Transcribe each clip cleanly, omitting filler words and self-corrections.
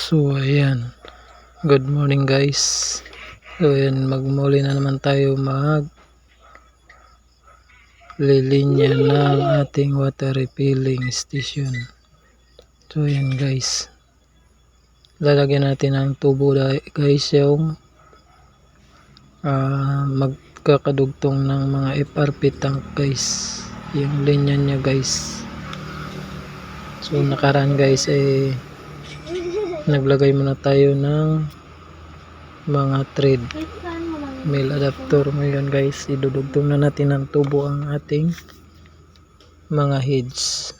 So ayan, good morning guys. So ayan, magmuli na naman tayo lilinya ng ating water refilling station. So ayan guys, lalagyan natin ng tubo guys yung magkakadugtong ng mga FRP tank guys, yung linya nya guys. So nakaraan guys naglagay muna tayo ng mga thread male adapter. Ngayon guys, idudugtong na natin ng tubo ang ating mga heads.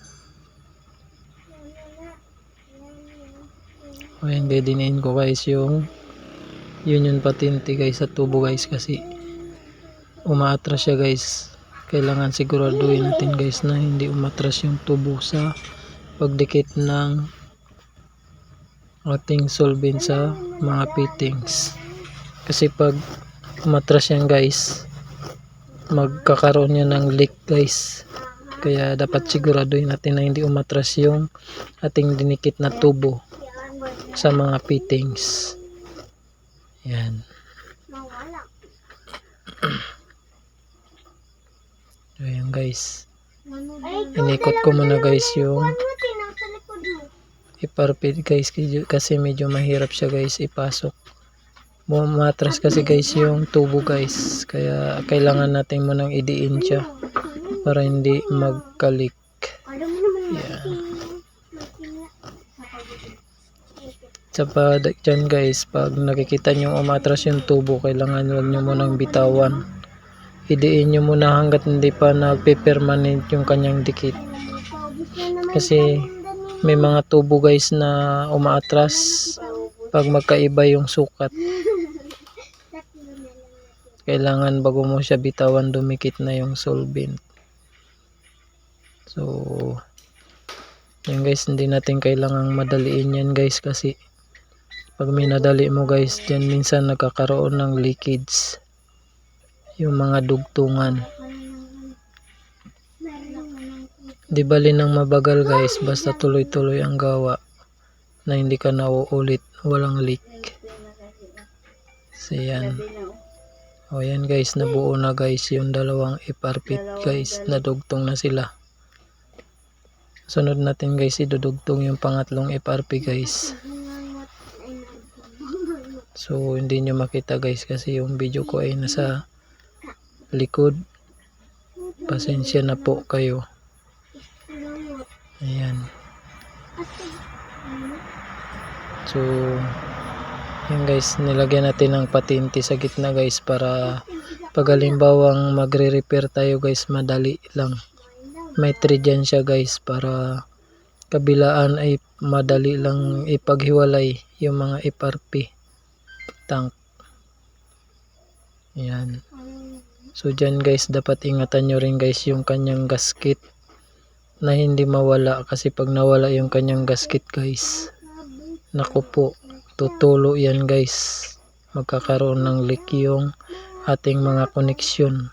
Ayan, dedinain ko guys yung union patente guys sa tubo guys, kasi umaatras siya guys. Kailangan siguraduhin natin guys na hindi umatras yung tubo sa pagdikit ng ating solvent sa mga fittings, kasi pag umatras yan guys, magkakaroon yan ng leak guys. Kaya dapat siguraduhin natin na hindi umatras yung ating dinikit na tubo sa mga fittings. Yan. Ayan guys, inikot ko muna guys yung FRP guys, kasi medyo mahirap siya guys ipasok. Matras kasi guys yung tubo guys, kaya kailangan natin munang idiin siya para hindi magkalik. Yan. Saka dyan guys, pag nakikita nyo umatras yung tubo, kailangan wag nyo munang bitawan. Idiin nyo muna hanggat hindi pa nagpe-permanent yung kanyang dikit, kasi may mga tubo guys na umaatras pag magkaiba yung sukat. Kailangan bago mo siya bitawan, dumikit na yung solvent. So yan guys, hindi natin kailangang madaliin yan guys, kasi pag minadali mo guys dyan, minsan nagkakaroon ng leakage yung mga dugtungan. Di bali nang mabagal guys, basta tuloy-tuloy ang gawa na hindi ka nauulit, walang leak. So yan. O yan guys, nabuo na guys yung dalawang FRP guys, nadugtong na sila. Sunod natin guys, idudugtong yung pangatlong FRP guys. So hindi nyo makita guys, kasi yung video ko ay nasa likod. Pasensya na po kayo. Ayan. So yan guys, nilagyan natin ng patente sa gitna guys, para pag halimbawang magre-repair tayo guys, madali lang. May thread dyan siya guys, para kabilaan ay madali lang ipaghiwalay yung mga FRP tank. Yan. So dyan guys, dapat ingatan nyo rin guys yung kanyang gasket na hindi mawala, kasi pag nawala yung kanyang gasket guys, naku po, tutulo yan guys, magkakaroon ng leak yung ating mga koneksyon.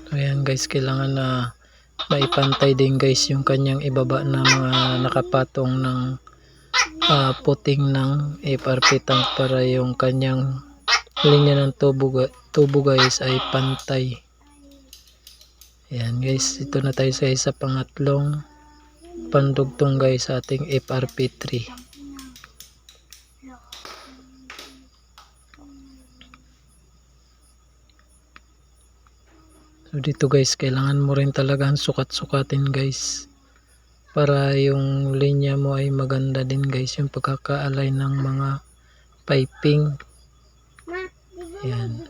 So yan guys, kailangan na maipantay din guys yung kanyang ibaba na mga nakapatong ng puting ng FRP tank, para yung kanyang linya ng tubo guys ay pantay. Ayan guys, ito na tayo sa isa pangatlong pandugtong guys sa ating FRP3. So dito guys, kailangan mo rin talagang sukat-sukatin guys, para yung linya mo ay maganda din guys, yung pagkaka-align ng mga piping. Yan.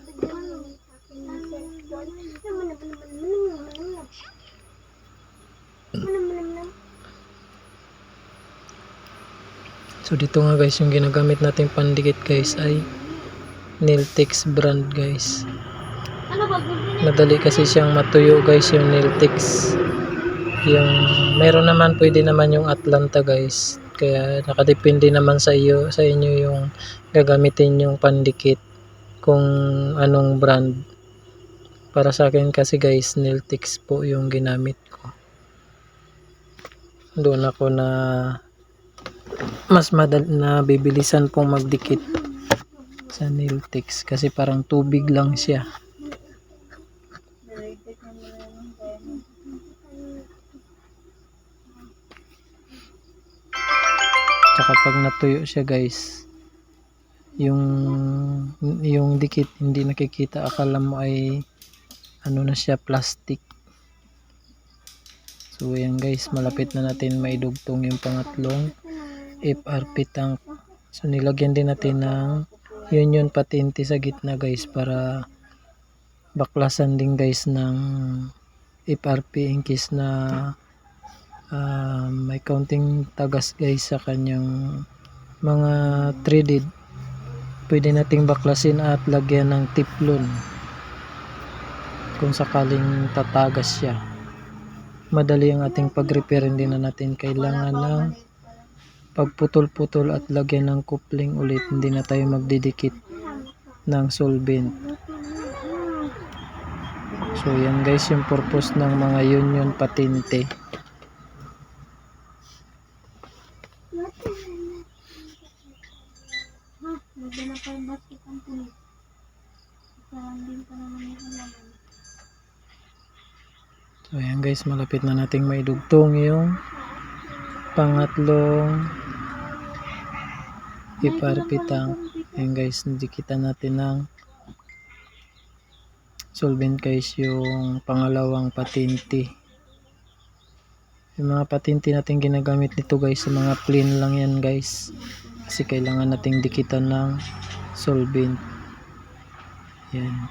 So dito nga guys, yung ginagamit nating pandikit guys ay Nailtex brand guys. Madali kasi siyang matuyo guys yung Nailtex. Yung meron naman, pwede naman yung Atlanta guys, kaya nakadepende naman sa inyo yung gagamitin yung pandikit, kung anong brand. Para sa akin kasi guys, Niltex po yung ginamit ko. Doon ako na mas madali na bibilisan pong magdikit sa Niltex kasi parang tubig lang siya. Tsaka pag natuyo siya guys, yung dikit hindi nakikita, akala mo ay ano na siya, plastic. So ayan guys, malapit na natin maidugtong yung pangatlong FRP tank. So nilagyan din natin ng union patente sa gitna guys para baklasan din guys ng FRP in case na may counting tagas guys sa kanyang mga threaded. Pwede nating baklasin at lagyan ng tiplon kung sakaling tatagas siya. Madali ang ating pag-repair, hindi na natin kailangan ng pagputol-putol at lagyan ng coupling ulit, hindi na tayo magdidikit ng solvent. So yan guys yung purpose ng mga union patente. So ayan guys, malapit na nating maidugtong yung pangatlong FRP tank. Ayan guys, dikitan natin ng solvent guys yung pangalawang patente. Yung mga patente natin ginagamit nito guys sa mga plain lang yan guys, kasi kailangan nating dikitan ng solvent. Yan.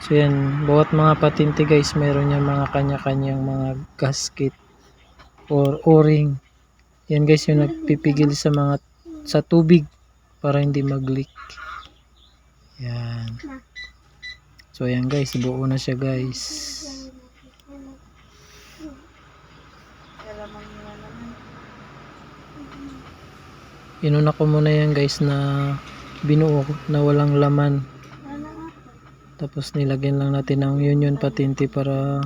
So yan, bawat mga patente guys mayroon yung mga kanya-kanyang mga gasket or o-ring. Yan guys yung nagpipigil sa tubig para hindi mag-leak. Yan. So yan guys, buo na siya guys. Inuna ko muna yan guys na binuo na walang laman. Tapos nilagyan lang natin ng union patente para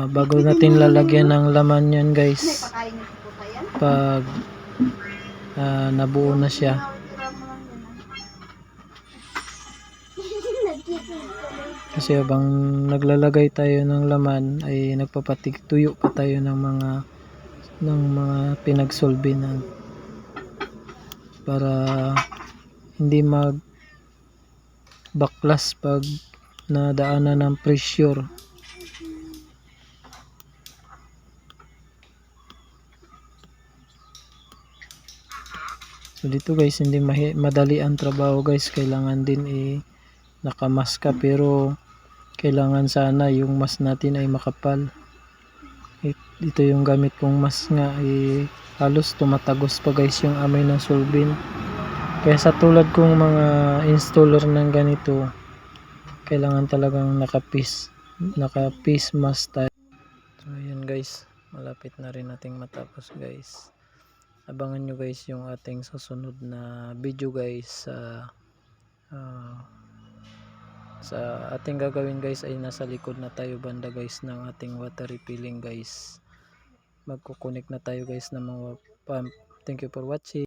bago natin lalagyan ng laman yan guys, pag nabuo na siya. Kasi habang naglalagay tayo ng laman ay nagpapatigtuyo pa tayo ng mga pinagsolbinan para hindi baklas pag nadaanan ng pressure. So dito guys, hindi madali ang trabaho guys, kailangan din nakamask ka, pero kailangan sana yung mask natin ay makapal. Ito yung gamit kong mask nga, halos tumatagos pa guys yung amoy ng solvent. Kaya sa tulad kong mga installer ng ganito, kailangan talagang naka-face mask tayo. So ayan guys, malapit na rin nating matapos guys. Abangan nyo guys yung ating susunod na video guys. Sa ating gagawin guys ay nasa likod na tayo banda guys ng ating water refilling guys. Magkukunik na tayo guys ng mga pump. Thank you for watching.